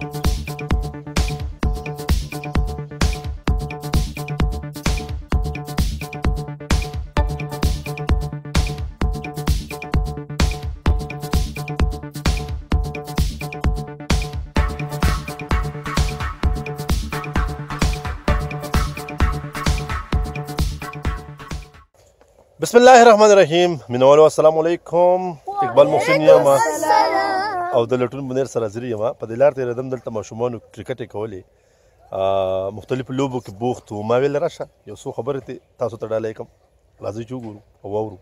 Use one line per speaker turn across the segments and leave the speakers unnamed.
بسم الله الرحمن الرحیم مینوالو السلام علیکم اقبال محسن یم او د لټون منیر سره حاضر یم په دې لار تېرېدم دلته ماشومانو کرکټ یې کولې مختلفو لوبو کې بوخت وو ما ویل راشه یو څو خبرې تاسو ته ډالۍ کړم راځئ چې وګورو او واورو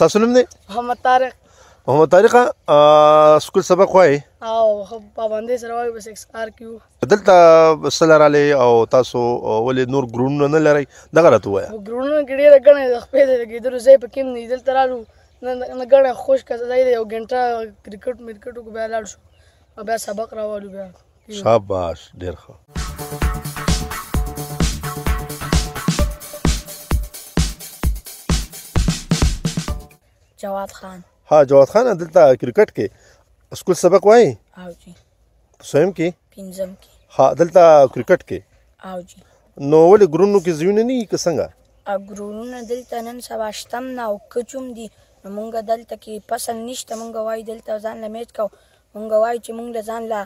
ستاسو نوم دی
محمد طارق
محمد طارق سکول سبق وایي
او پابندۍ سره وایو بس اکسار کیو
دلته څه لرالې او تاسو ولې نور ګرونونه نه لرئ دغه راته ووایه
ګرونونه کې ډېره ګڼې د خپې د لګېدلو ځای پکې هم نه دلته رالو نه ګڼه خوشکه ځای دی یو ګنټه کرکټ مرکټ وکړو بیا لاړ شو او بیا سبق راولو بیا
شاباش ډېر ښه
جواد خان
ها جواد خان دلته کرکټ کې سکول سبق وایي
او جی
سویم کې
پنځم کې
ها دلته کرکټ کې
او جی
نو ولې ګرونو کې ځایونه نه وي که څنګه
ګرونونه دلته نن سبا شته هم نه او کچ هم دي نو مونږ دلته کې فصل نشته مونږ وایو دلته ځان له میچ کوو مونږ وایو چې مونږ له ځان له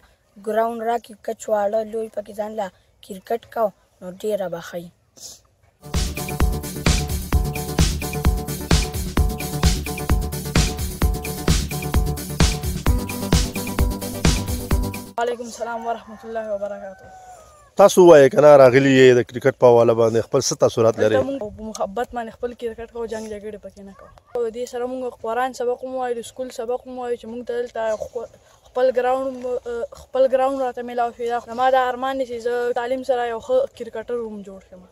ګراونډ راکړي کچ واړه لوی پکې ځان له کرکټ کوو نو ډېره به ښه وعلیکم السلام ورحمت الله وبرکاته
تاسو وایئ که نه راغلي یې د کرکټ په حواله باندې خپل څه تاثرات لرئ
موږ په محبت باندې خپل کرکټ کوو جنګ جګړې پکې نه کوو او دې سره موږ قرآن سبق هم وایو د سکول سبق هم وایو چې موږ ته دلته خپل ګراونډ راته میلاو شي زما دا ارمان دی چې زه تعلیم سره یو ښه کرکټر هم جوړ شم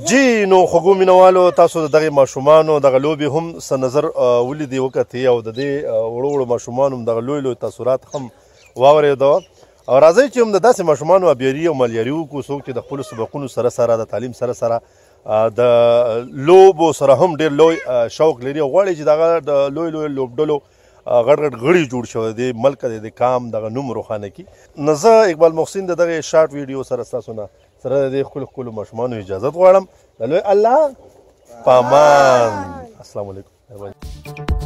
جی نو خوږو مینوالو تاسو د دغې ماشومانو دغه لوبې هم څه نظر ولیدې وکتې او د دې وړو وړو ماشومانو هم دغه لوی لوی تاثرات هم واورېده او راځئ چې هم د داسې ماشومانو ابیاري او ملیاري وکړو څوک چې د خپلو سبقونو سره سره د تعلیم سره سره د لوبو سره هم ډېر لوی شوق لري او غواړي چې دغه د لوی لوی لوبډلو غټ غټ غړي جوړ شوی دی ملک د کام دغه نوم روښانه کړي نو زه اقبال محسن د دغې شارټ ویډیو سره ستاسو نه سره د دې ښکلو ښکلو ماشومانو اجازت غواړم د لوی الله په امان السلام علیکم